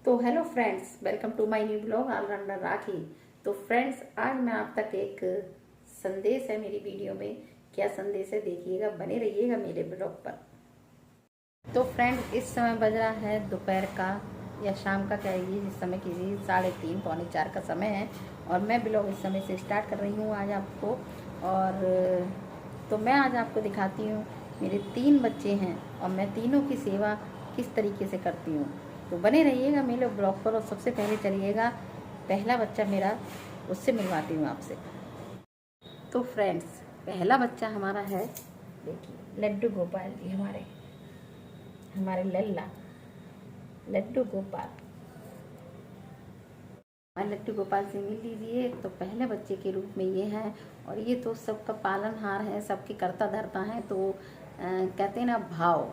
तो hello friends, welcome to my new blog allrounder Rakhi. तो friends, आज मैं आप तक एक संदेश है मेरी वीडियो में। क्या संदेश है देखिएगा, बने रहिएगा मेरे ब्लॉग पर। तो फ्रेंड्स, इस समय बज रहा है दोपहर का या शाम का कहिए, जिस समय किसी 3:30 पौने 4 का समय है और मैं ब्लॉग इस समय से स्टार्ट कर रही हूँ आज आपको। और तो मैं आज आपको दिखाती हूँ, मेरे 3 बच्चे हैं और मैं तीनों की सेवा किस तरीके से करती हूँ। तो बने रहिएगा मेरे ब्लॉग पर। और सबसे पहले चलिएगा, पहला बच्चा मेरा, उससे मिलवाती हूँ आपसे। तो फ्रेंड्स, पहला बच्चा हमारा है, देखिए, लड्डू गोपाल जी, हमारे लल्ला लड्डू गोपाल। हमारे लड्डू गोपाल से मिल लीजिए। तो पहले बच्चे के रूप में ये है और ये तो सबका पालनहार है, सबके करता धरता है। तो कहते हैं ना, भाव।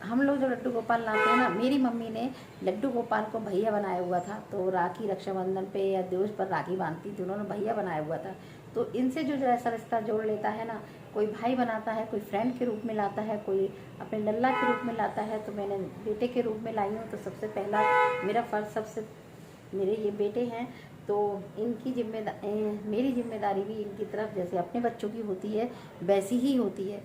हम लोग जो लड्डू गोपाल लाते हैं ना, मेरी मम्मी ने लड्डू गोपाल को भैया बनाया हुआ था। तो राखी रक्षाबंधन पे या दिवस पर राखी बांधती थी, उन्होंने भैया बनाया हुआ था। तो इनसे जो ऐसा रिश्ता जोड़ लेता है ना, कोई भाई बनाता है, कोई फ्रेंड के रूप में लाता है, कोई अपने लल्ला के रूप में लाता है। तो मैंने बेटे के रूप में लाई हूँ। तो सबसे पहला मेरा फर्ज, सबसे मेरे ये बेटे हैं, तो इनकी मेरी जिम्मेदारी भी इनकी तरफ जैसे अपने बच्चों की होती है वैसी ही होती है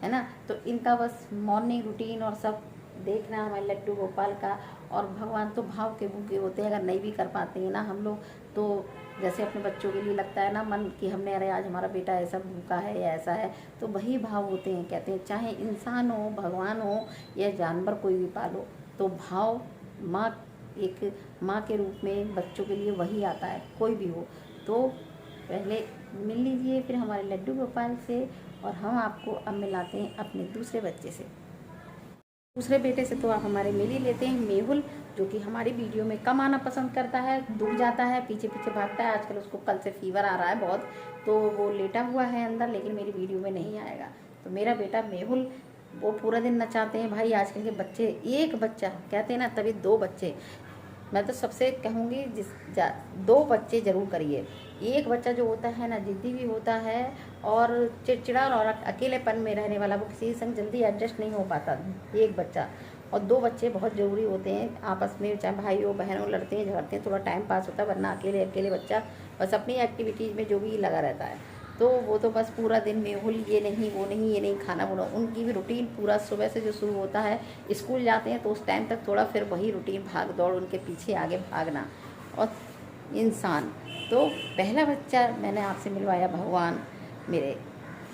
ना। तो इनका बस मॉर्निंग रूटीन और सब देखना हमारे लड्डू गोपाल का। और भगवान तो भाव के भूखे होते हैं, अगर नहीं भी कर पाते हैं ना हम लोग, तो जैसे अपने बच्चों के लिए लगता है ना मन कि हमने, अरे आज हमारा बेटा ऐसा भूखा है या ऐसा है, तो वही भाव होते हैं। कहते हैं चाहे इंसान हो, भगवान हो या जानवर कोई भी पालो, तो भाव एक माँ के रूप में बच्चों के लिए वही आता है, कोई भी हो। तो पहले मिल लीजिए फिर हमारे लड्डू गोपाल से, और हम आपको अब मिलाते हैं अपने दूसरे बच्चे से। दूसरे बेटे से तो आप हमारे मिल ही लेते हैं, मेहुल, जो कि हमारी वीडियो में कम आना पसंद करता है, दुख जाता है, पीछे पीछे भागता है। आजकल उसको कल से फीवर आ रहा है बहुत, तो वो लेटा हुआ है अंदर, लेकिन मेरी वीडियो में नहीं आएगा। तो मेरा बेटा मेहुल, वो पूरा दिन नचाते हैं भाई। आजकल के बच्चे, एक बच्चा कहते हैं ना, तभी 2 बच्चे। मैं तो सबसे कहूँगी, 2 बच्चे ज़रूर करिए। एक बच्चा जो होता है ना, जिद्दी भी होता है और चिड़चिड़ा और अकेलेपन में रहने वाला, वो किसी संग जल्दी एडजस्ट नहीं हो पाता। एक बच्चा और 2 बच्चे बहुत ज़रूरी होते हैं आपस में, चाहे भाई हो बहन हो, लड़ते हैं झगड़ते हैं, थोड़ा टाइम पास होता है। वरना अकेले अकेले बच्चा बस अपनी एक्टिविटीज़ में जो भी लगा रहता है, तो वो तो बस पूरा दिन मेहुल, ये नहीं वो नहीं ये नहीं, खाना बोना। उनकी भी रूटीन पूरा सुबह से जो शुरू होता है, स्कूल जाते हैं तो उस टाइम तक थोड़ा फिर वही रूटीन, भाग दौड़, उनके पीछे आगे भागना। और इंसान, तो पहला बच्चा मैंने आपसे मिलवाया भगवान मेरे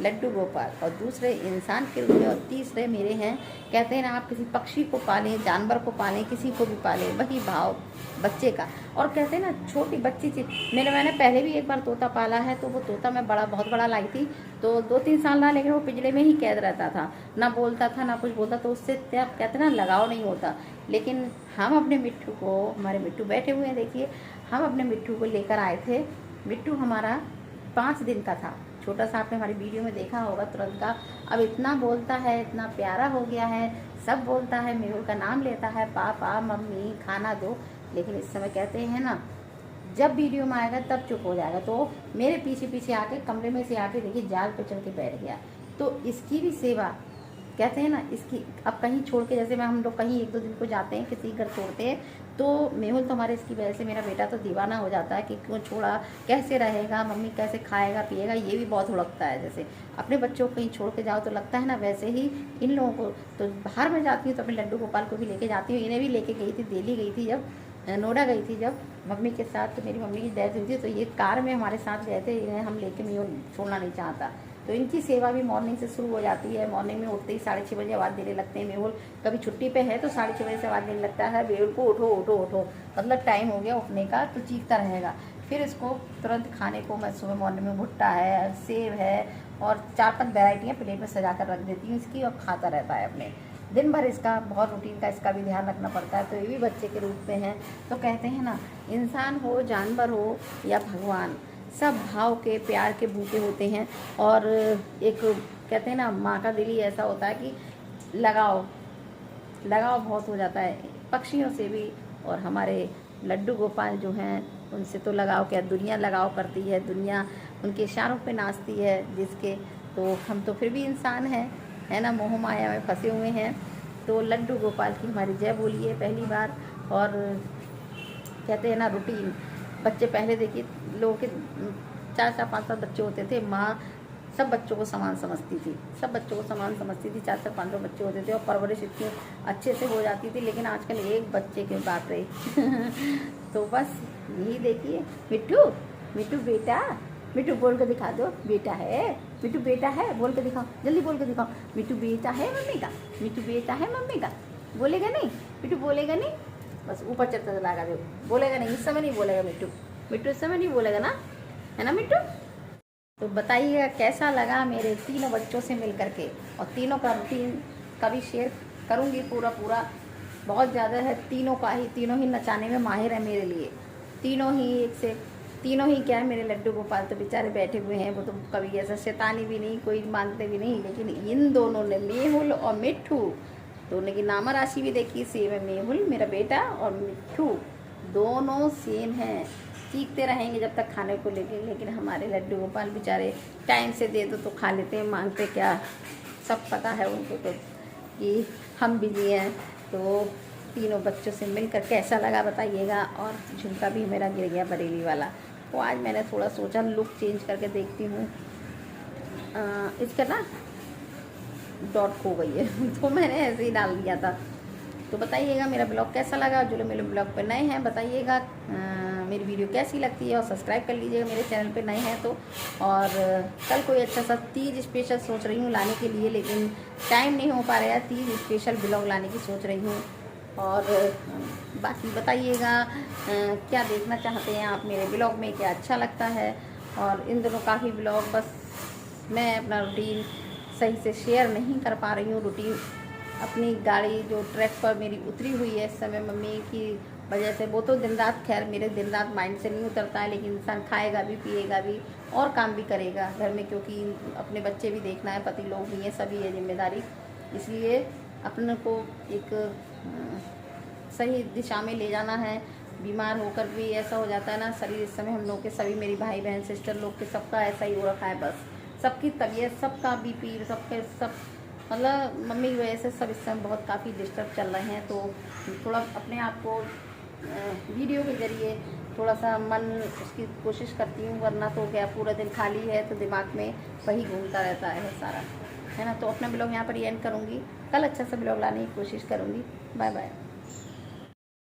लड्डू गोपाल, और दूसरे इंसान के रूप में, और तीसरे मेरे हैं, कहते हैं ना, आप किसी पक्षी को पालें, जानवर को पालें, किसी को भी पालें, वही भाव बच्चे का। और कहते हैं ना, छोटी बच्ची थी, मैंने पहले भी एक बार तोता पाला है। तो वो तोता मैं बहुत बड़ा लाई थी, तो 2-3 साल रहा, लेकिन वो पिंजरे में ही कैद रहता था, ना बोलता था ना कुछ बोलता। तो उससे क्या कहते हैं ना, लगाव नहीं होता। लेकिन हम अपने मिट्टू को, हमारे मिट्टू बैठे हुए हैं देखिए, हम अपने मिट्टू को लेकर आए थे। मिट्टू हमारा 5 दिन का था, छोटा सा, आपने हमारी वीडियो में देखा होगा तुरंत का। अब इतना बोलता है, इतना प्यारा हो गया है, सब बोलता है, मेहुल का नाम लेता है, पापा मम्मी खाना दो। लेकिन इस समय कहते हैं ना, जब वीडियो में आएगा तब चुप हो जाएगा। तो मेरे पीछे पीछे आके कमरे में से आके देखिए, जाल पे चढ़ के बैठ गया। तो इसकी भी सेवा, कहते हैं ना, इसकी अब कहीं छोड़ के, जैसे हम लोग कहीं 1-2 दिन को जाते हैं, किसी घर छोड़ते हैं, तो मेहुल तो हमारे, इसकी वजह से मेरा बेटा तो दीवाना हो जाता है कि क्यों छोड़ा, कैसे रहेगा, मम्मी कैसे खाएगा पिएगा, ये भी बहुत हुड़कता है। जैसे अपने बच्चों को कहीं छोड़ के जाओ तो लगता है ना, वैसे ही इन लोगों को। तो बाहर में जाती हूँ तो अपने लड्डू गोपाल को भी लेके जाती हूँ। इन्हें भी लेके गई थी, दिल्ली गई थी, जब नोएडा गई थी जब मम्मी के साथ। तो मेरी मम्मी की डेथ हुई थी, तो ये कार में हमारे साथ गए थे। इन्हें हम लेके मेहुल छोड़ना नहीं चाहता। तो इनकी सेवा भी मॉर्निंग से शुरू हो जाती है। मॉर्निंग में उठते ही 6:30 बजे आवाज़ देने लगते हैं मेहुल। कभी छुट्टी पे है तो 6:30 बजे से आवाज़ देने लगता है मेहुल को, उठो उठो उठो, मतलब टाइम हो गया उठने का, तो चीखता रहेगा। फिर इसको तुरंत खाने को मैं सुबह मॉर्निंग में, भुट्टा है, सेब है, और 4-5 वेराइटियाँ प्लेट में सजा कर रख देती हूँ इसकी, और खाता रहता है अपने दिन भर। इसका बहुत रूटीन का, इसका भी ध्यान रखना पड़ता है। तो ये भी बच्चे के रूप में है। तो कहते हैं ना, इंसान हो, जानवर हो या भगवान, सब भाव के, प्यार के भूखे होते हैं। और एक कहते हैं ना, माँ का दिल ही ऐसा होता है कि लगाव बहुत हो जाता है पक्षियों से भी। और हमारे लड्डू गोपाल जो हैं, उनसे तो लगाव क्या, दुनिया लगाव करती है, दुनिया उनके इशारों पे नाचती है जिसके। तो हम तो फिर भी इंसान हैं, है ना, मोह माया में फंसे हुए हैं। तो लड्डू गोपाल की हमारी जय बोलिए पहली बार। और कहते हैं ना रूटीन। बच्चे पहले देखिए लोगों के 4-4 5-5 बच्चे होते थे, माँ सब बच्चों को समान समझती थी, सब बच्चों को समान समझती थी। 4-4 5-5 बच्चे होते थे और परवरिश इतनी अच्छे से हो जाती थी। लेकिन आजकल एक बच्चे की बात रही तो बस यही देखिए। मिट्टू, मिट्टू बेटा, मिट्टू बोल के दिखा दो, बेटा है, मिट्टू बेटा है, बोल के दिखाओ, जल्दी बोल के दिखाओ। मिट्टू बेटा है मम्मी का, मिट्टू बेटा है मम्मी का। बोलेगा नहीं मिट्टू, बोलेगा नहीं, बस ऊपर चलता चलागा, बोलेगा नहीं, इस समय नहीं बोलेगा मिट्टू, मिट्टू इस समय नहीं बोलेगा ना, है ना मिट्टू। तो बताइएगा कैसा लगा मेरे तीनों बच्चों से मिल करके, और तीनों का रूटीन का भी शेयर करूँगी पूरा। बहुत ज़्यादा है, तीनों ही नचाने में माहिर है मेरे लिए। तीनों ही क्या है, मेरे लड्डू गोपाल तो बेचारे बैठे हुए हैं, वो तो कभी ऐसा शैतानी भी नहीं, कोई मानते भी नहीं। लेकिन इन दोनों ने, मेहुल और मिट्ठू, दोनों की नामा राशि भी देखिए सेम है। मेहुल मेरा बेटा और मिट्ठू दोनों सेम हैं। चीखते रहेंगे जब तक खाने को लेके, लेकिन हमारे लड्डू गोपाल बेचारे टाइम से दे दो तो खा लेते हैं, मांगते क्या, सब पता है उनको तो कि हम बिजी हैं। तो तीनों बच्चों से मिलकर कैसा लगा बताइएगा। और झुमका भी मेरा गिर गया बरेली वाला, तो आज मैंने थोड़ा सोचा लुक चेंज करके देखती हूँ। इसका ना डॉट खो गई है तो मैंने ऐसे ही डाल दिया था। तो बताइएगा मेरा ब्लॉग कैसा लगा। जो लोग मेरे ब्लॉग पे नए हैं बताइएगा मेरी वीडियो कैसी लगती है, और सब्सक्राइब कर लीजिएगा मेरे चैनल पे नए हैं तो। और कल कोई अच्छा सा तीज स्पेशल सोच रही हूँ लाने के लिए, लेकिन टाइम नहीं हो पा रहा है। तीज स्पेशल ब्लॉग लाने की सोच रही हूँ। और बाकी बताइएगा क्या देखना चाहते हैं आप मेरे ब्लॉग में, क्या अच्छा लगता है। और इन दोनों का ही ब्लॉग, बस मैं अपना रूटीन सही से शेयर नहीं कर पा रही हूँ। रूटीन अपनी गाड़ी जो ट्रैक पर मेरी उतरी हुई है इस समय मम्मी की वजह से, वो तो दिन रात, खैर मेरे दिन रात माइंड से नहीं उतरता है, लेकिन इंसान खाएगा भी, पिएगा भी और काम भी करेगा घर में, क्योंकि अपने बच्चे भी देखना है, पति लोग भी हैं, सभी है जिम्मेदारी। इसलिए अपने को एक सही दिशा में ले जाना है। बीमार होकर भी ऐसा हो जाता है ना शरीर, इस समय हम लोग के सभी, मेरी भाई बहन सिस्टर लोग के सबका ऐसा ही हो रखा है। बस सबकी तबीयत, सबका बीपी, सब मतलब मम्मी की वजह से सब इस समय बहुत काफ़ी डिस्टर्ब चल रहे हैं। तो थोड़ा अपने आप को वीडियो के ज़रिए थोड़ा सा मन उसकी कोशिश करती हूँ, वरना तो क्या पूरा दिन खाली है तो दिमाग में वही घूमता रहता है सारा, है ना। तो अपना ब्लॉग यहाँ पर ही एंड करूँगी, कल अच्छा सा ब्लॉग लाने की कोशिश करूँगी। Bye bye.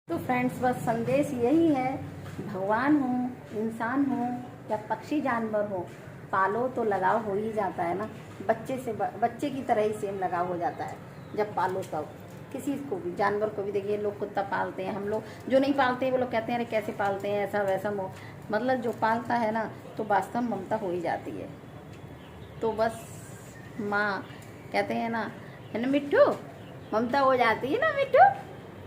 तो फ्रेंड्स बस संदेश यही है, भगवान हो, इंसान हो या पक्षी जानवर हो, पालो तो लगाव हो ही जाता है ना। बच्चे की तरह ही सेम लगाव हो जाता है जब पालो तब। किसी को भी, जानवर को भी देखिए, लोग कुत्ता पालते हैं, हम लोग जो नहीं पालते हैं वो लोग कहते हैं अरे कैसे पालते हैं, ऐसा वैसा। मतलब जो पालता है ना तो वास्तव में ममता हो ही जाती है। तो बस माँ कहते हैं ना, है ना मिट्टू, ममता हो जाती है ना मिट्टू।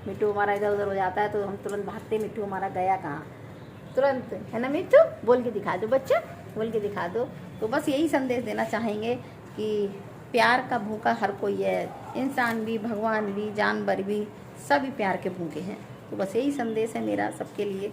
मिट्टू हमारा इधर उधर हो जाता है तो हम तुरंत भागते, मिट्टू हमारा गया कहाँ, तुरंत, है ना मिट्टू, बोल के दिखा दो बच्चा, बोल के दिखा दो। तो बस यही संदेश देना चाहेंगे कि प्यार का भूखा हर कोई है, इंसान भी, भगवान भी, जानवर भी, सभी प्यार के भूखे हैं। तो बस यही संदेश है मेरा सबके लिए।